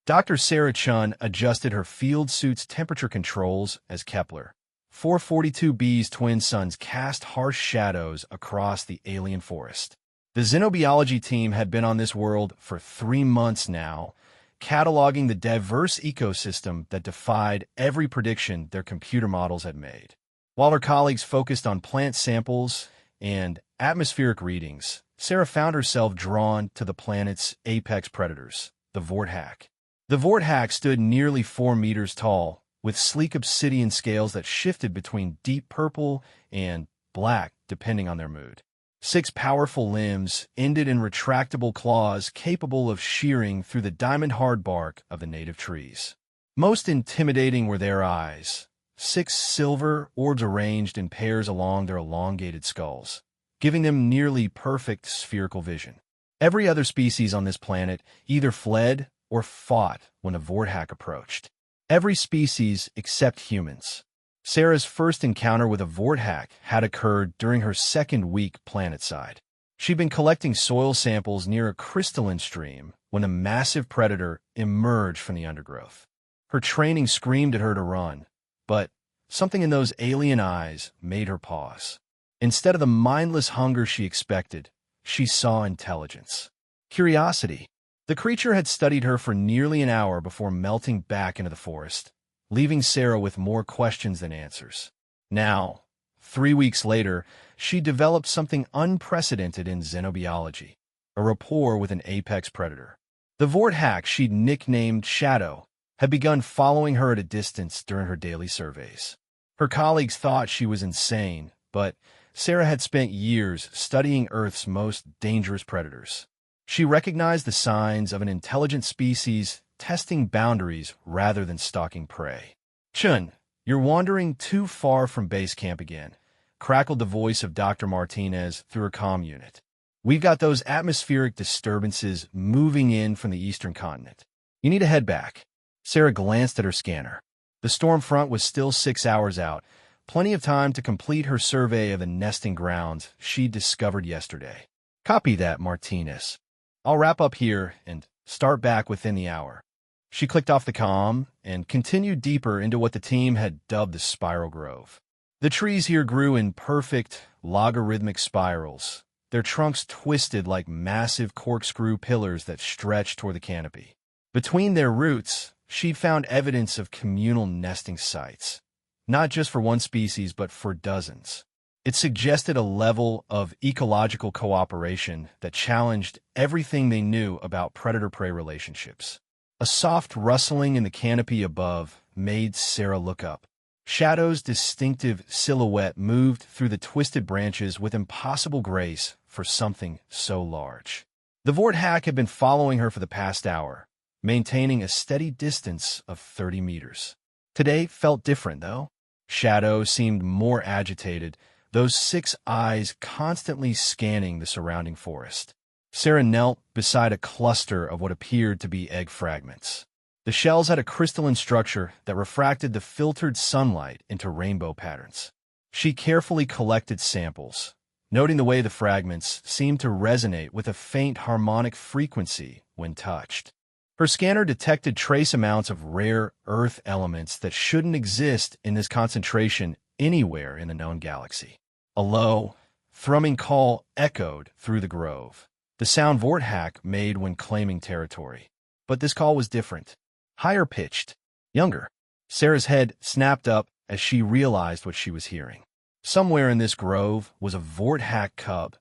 Dr. Sarah Chun adjusted her field suit's temperature controls as Kepler 442b's twin suns cast harsh shadows across the alien forest. The xenobiology team had been on this world for 3 months now, cataloging the diverse ecosystem that defied every prediction their computer models had made. While her colleagues focused on plant samples and atmospheric readings, Sarah found herself drawn to the planet's apex predators, the Vorthak. The Vorthak stood nearly 4 meters tall, with sleek obsidian scales that shifted between deep purple and black depending on their mood. 6 powerful limbs ended in retractable claws capable of shearing through the diamond-hard bark of the native trees. Most intimidating were their eyes, 6 silver orbs arranged in pairs along their elongated skulls, giving them nearly perfect spherical vision. Every other species on this planet either fled or fought when a Vorthak approached. Every species except humans. Sarah's first encounter with a Vorthak had occurred during her second week planetside. She'd been collecting soil samples near a crystalline stream when a massive predator emerged from the undergrowth. Her training screamed at her to run, but something in those alien eyes made her pause. Instead of the mindless hunger she expected, she saw intelligence. Curiosity. The creature had studied her for nearly an hour before melting back into the forest, leaving Sarah with more questions than answers. Now, 3 weeks later, she developed something unprecedented in xenobiology, a rapport with an apex predator. The Vorthak she'd nicknamed Shadow had begun following her at a distance during her daily surveys. Her colleagues thought she was insane, but Sarah had spent years studying Earth's most dangerous predators. She recognized the signs of an intelligent species testing boundaries rather than stalking prey. "Chun, you're wandering too far from base camp again," crackled the voice of Dr. Martinez through her comm unit. "We've got those atmospheric disturbances moving in from the eastern continent. You need to head back." Sarah glanced at her scanner. The storm front was still 6 hours out, plenty of time to complete her survey of the nesting grounds she'd discovered yesterday. "Copy that, Martinez. I'll wrap up here and start back within the hour." She clicked off the comm and continued deeper into what the team had dubbed the Spiral Grove. The trees here grew in perfect, logarithmic spirals, their trunks twisted like massive corkscrew pillars that stretched toward the canopy. Between their roots, she'd found evidence of communal nesting sites, not just for one species but for dozens. It suggested a level of ecological cooperation that challenged everything they knew about predator-prey relationships. A soft rustling in the canopy above made Sarah look up. Shadow's distinctive silhouette moved through the twisted branches with impossible grace for something so large. The Vorthak had been following her for the past hour, maintaining a steady distance of 30 meters. Today felt different, though. Shadow seemed more agitated, those 6 eyes constantly scanning the surrounding forest. Sarah knelt beside a cluster of what appeared to be egg fragments. The shells had a crystalline structure that refracted the filtered sunlight into rainbow patterns. She carefully collected samples, noting the way the fragments seemed to resonate with a faint harmonic frequency when touched. Her scanner detected trace amounts of rare Earth elements that shouldn't exist in this concentration anywhere in the known galaxy. A low, thrumming call echoed through the grove, the sound Vorthak made when claiming territory. But this call was different, higher-pitched, younger. Sarah's head snapped up as she realized what she was hearing. Somewhere in this grove was a Vorthak cub,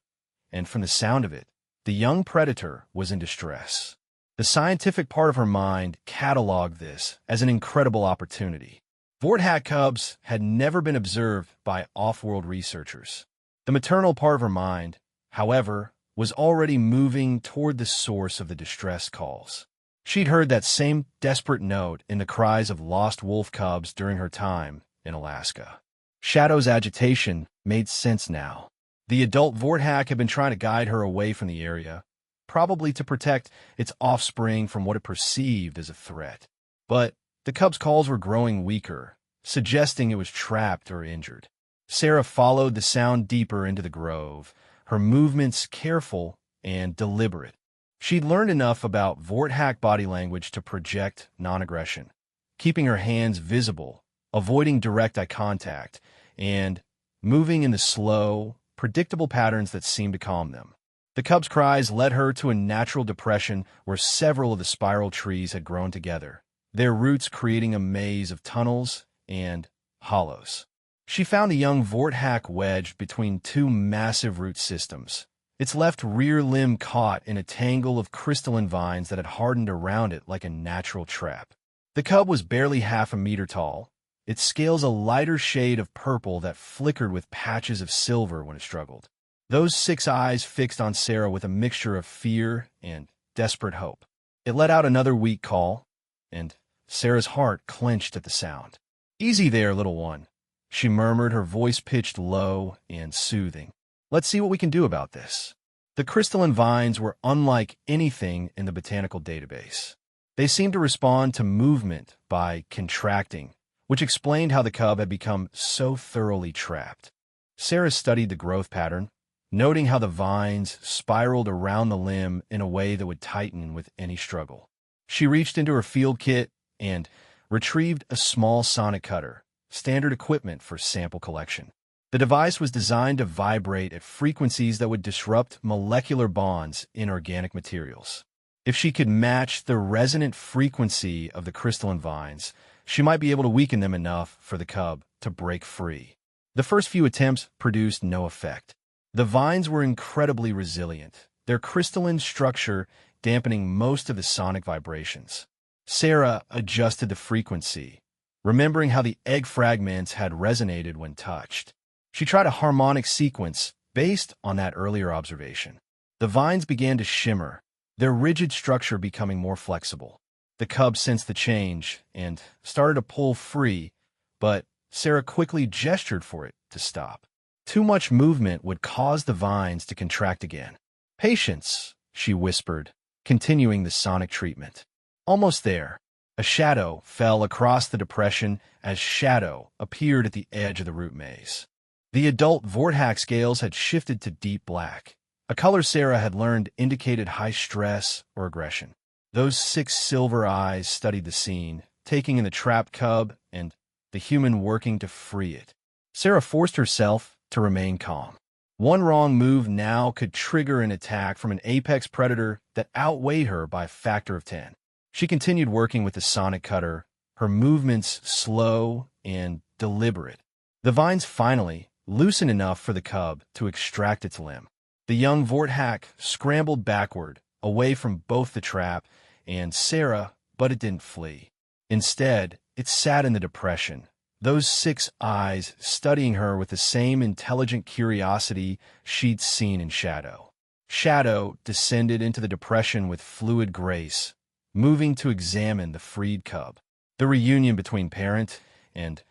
and from the sound of it, the young predator was in distress. The scientific part of her mind cataloged this as an incredible opportunity. Vorthak cubs had never been observed by off-world researchers. The maternal part of her mind, however, was already moving toward the source of the distress calls. She'd heard that same desperate note in the cries of lost wolf cubs during her time in Alaska. Shadow's agitation made sense now. The adult Vorthak had been trying to guide her away from the area, probably to protect its offspring from what it perceived as a threat. But the cub's calls were growing weaker, suggesting it was trapped or injured. Sarah followed the sound deeper into the grove, her movements careful and deliberate. She'd learned enough about Vorthack body language to project non-aggression, keeping her hands visible, avoiding direct eye contact, and moving in the slow, predictable patterns that seemed to calm them. The cub's cries led her to a natural depression where several of the spiral trees had grown together, their roots creating a maze of tunnels and hollows. She found a young Vorthack wedged between two massive root systems, its left rear limb caught in a tangle of crystalline vines that had hardened around it like a natural trap. The cub was barely half a meter tall, its scales a lighter shade of purple that flickered with patches of silver when it struggled. Those 6 eyes fixed on Sarah with a mixture of fear and desperate hope. It let out another weak call, and Sarah's heart clenched at the sound. "Easy there, little one," she murmured, her voice pitched low and soothing. "Let's see what we can do about this." The crystalline vines were unlike anything in the botanical database. They seemed to respond to movement by contracting, which explained how the cub had become so thoroughly trapped. Sarah studied the growth pattern, noting how the vines spiraled around the limb in a way that would tighten with any struggle. She reached into her field kit and retrieved a small sonic cutter, standard equipment for sample collection. The device was designed to vibrate at frequencies that would disrupt molecular bonds in organic materials. If she could match the resonant frequency of the crystalline vines, she might be able to weaken them enough for the cub to break free. The first few attempts produced no effect. The vines were incredibly resilient, their crystalline structure dampening most of the sonic vibrations. Sarah adjusted the frequency, remembering how the egg fragments had resonated when touched. She tried a harmonic sequence based on that earlier observation. The vines began to shimmer, their rigid structure becoming more flexible. The cub sensed the change and started to pull free, but Sarah quickly gestured for it to stop. Too much movement would cause the vines to contract again. "Patience," she whispered, continuing the sonic treatment. Almost there. A shadow fell across the depression as shadow appeared at the edge of the root maze. The adult Vorthack scales had shifted to deep black, a color Sarah had learned indicated high stress or aggression. Those 6 silver eyes studied the scene, taking in the trapped cub and the human working to free it. Sarah forced herself to remain calm. One wrong move now could trigger an attack from an apex predator that outweighed her by a factor of 10. She continued working with the sonic cutter, her movements slow and deliberate. The vines finally loosened enough for the cub to extract its limb. The young Vorthack scrambled backward, away from both the trap and Sarah, but it didn't flee. Instead, it sat in the depression, those 6 eyes studying her with the same intelligent curiosity she'd seen in Shadow. Shadow descended into the depression with fluid grace, moving to examine the freed cub. The reunion between parent and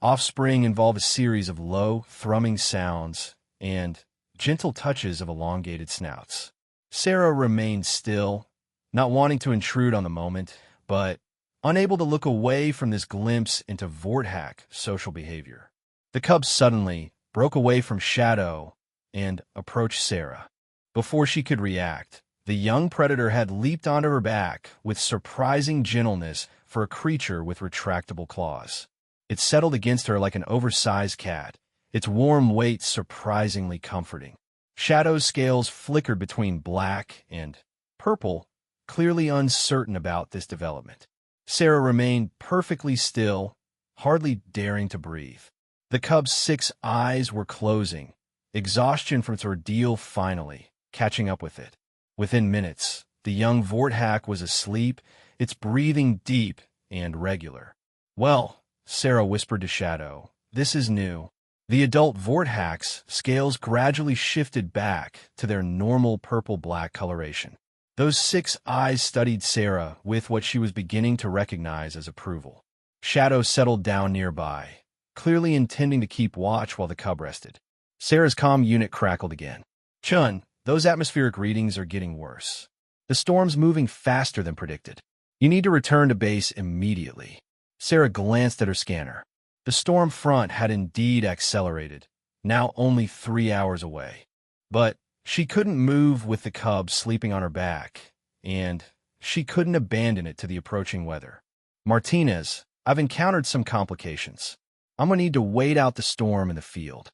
offspring involved a series of low, thrumming sounds and gentle touches of elongated snouts. Sarah remained still, not wanting to intrude on the moment, but unable to look away from this glimpse into Vorthack social behavior. The cub suddenly broke away from Shadow and approached Sarah. Before she could react, the young predator had leaped onto her back with surprising gentleness for a creature with retractable claws. It settled against her like an oversized cat, its warm weight surprisingly comforting. Shadow's scales flickered between black and purple, clearly uncertain about this development. Sarah remained perfectly still, hardly daring to breathe. The cub's 6 eyes were closing, exhaustion from its ordeal finally catching up with it. Within minutes, the young Vorthack was asleep, its breathing deep and regular. "Well," Sarah whispered to Shadow, "this is new." The adult Vorthack's scales gradually shifted back to their normal purple-black coloration. Those 6 eyes studied Sarah with what she was beginning to recognize as approval. Shadow settled down nearby, clearly intending to keep watch while the cub rested. Sarah's comm unit crackled again. "Chun, those atmospheric readings are getting worse. The storm's moving faster than predicted. You need to return to base immediately." Sarah glanced at her scanner. The storm front had indeed accelerated, now only 3 hours away. But she couldn't move with the cub sleeping on her back, and she couldn't abandon it to the approaching weather. "Martinez, I've encountered some complications. I'm gonna need to wait out the storm in the field."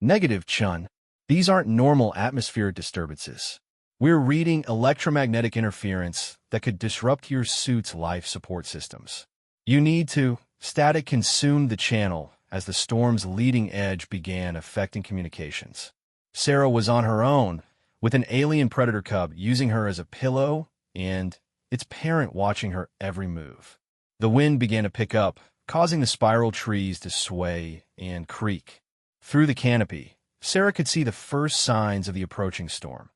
"Negative, Chun. These aren't normal atmospheric disturbances. We're reading electromagnetic interference that could disrupt your suit's life support systems. You need to..." Static consumed the channel as the storm's leading edge began affecting communications. Sarah was on her own, with an alien predator cub using her as a pillow and its parent watching her every move. The wind began to pick up, causing the spiral trees to sway and creak. Through the canopy, Sarah could see the first signs of the approaching storm.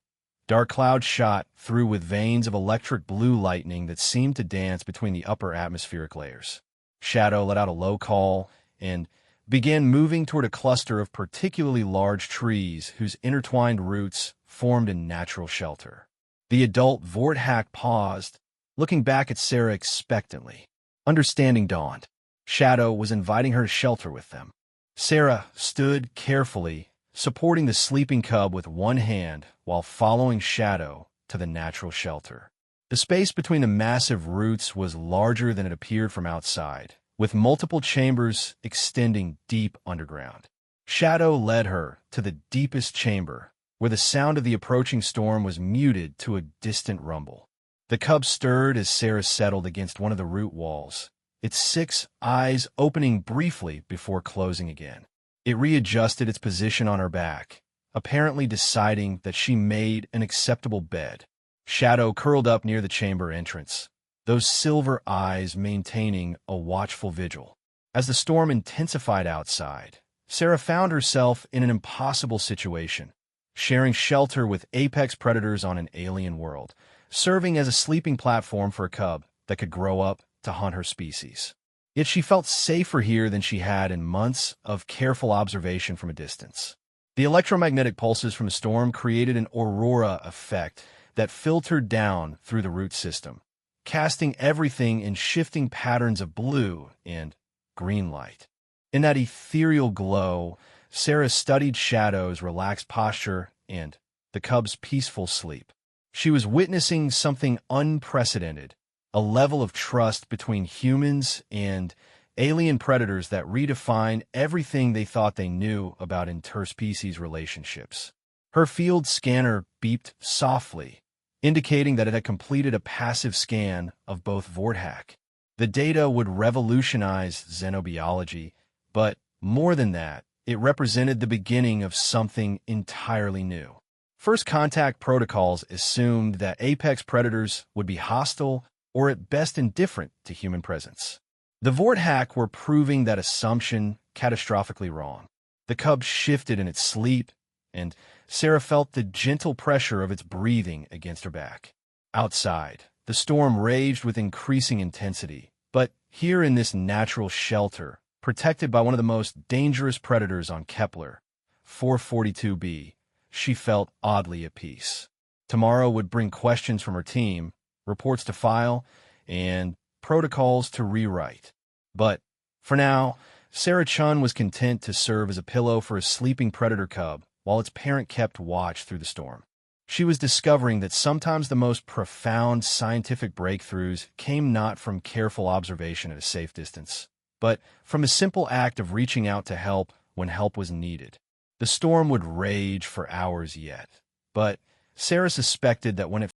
Dark clouds shot through with veins of electric blue lightning that seemed to dance between the upper atmospheric layers. Shadow let out a low call and began moving toward a cluster of particularly large trees whose intertwined roots formed a natural shelter. The adult Vorthack paused, looking back at Sarah expectantly. Understanding dawned. Shadow was inviting her to shelter with them. Sarah stood carefully, supporting the sleeping cub with one hand while following Shadow to the natural shelter. The space between the massive roots was larger than it appeared from outside, with multiple chambers extending deep underground. Shadow led her to the deepest chamber, where the sound of the approaching storm was muted to a distant rumble. The cub stirred as Sarah settled against one of the root walls, its 6 eyes opening briefly before closing again. It readjusted its position on her back, apparently deciding that she made an acceptable bed. Shadow curled up near the chamber entrance, those silver eyes maintaining a watchful vigil. As the storm intensified outside, Sarah found herself in an impossible situation, sharing shelter with apex predators on an alien world, serving as a sleeping platform for a cub that could grow up to hunt her species. Yet she felt safer here than she had in months of careful observation from a distance. The electromagnetic pulses from the storm created an aurora effect that filtered down through the root system, casting everything in shifting patterns of blue and green light. In that ethereal glow, Sarah studied Shadow's relaxed posture and the cub's peaceful sleep. She was witnessing something unprecedented, a level of trust between humans and alien predators that redefined everything they thought they knew about interspecies relationships. Her field scanner beeped softly, indicating that it had completed a passive scan of both Vorthack. The data would revolutionize xenobiology, but more than that, it represented the beginning of something entirely new. First contact protocols assumed that apex predators would be hostile or at best indifferent to human presence. The Vorthack were proving that assumption catastrophically wrong. The cub shifted in its sleep, and Sarah felt the gentle pressure of its breathing against her back. Outside, the storm raged with increasing intensity, but here in this natural shelter, protected by one of the most dangerous predators on Kepler, 442b, she felt oddly at peace. Tomorrow would bring questions from her team, reports to file, and protocols to rewrite. But, for now, Sarah Chun was content to serve as a pillow for a sleeping predator cub while its parent kept watch through the storm. She was discovering that sometimes the most profound scientific breakthroughs came not from careful observation at a safe distance, but from a simple act of reaching out to help when help was needed. The storm would rage for hours yet, but Sarah suspected that when it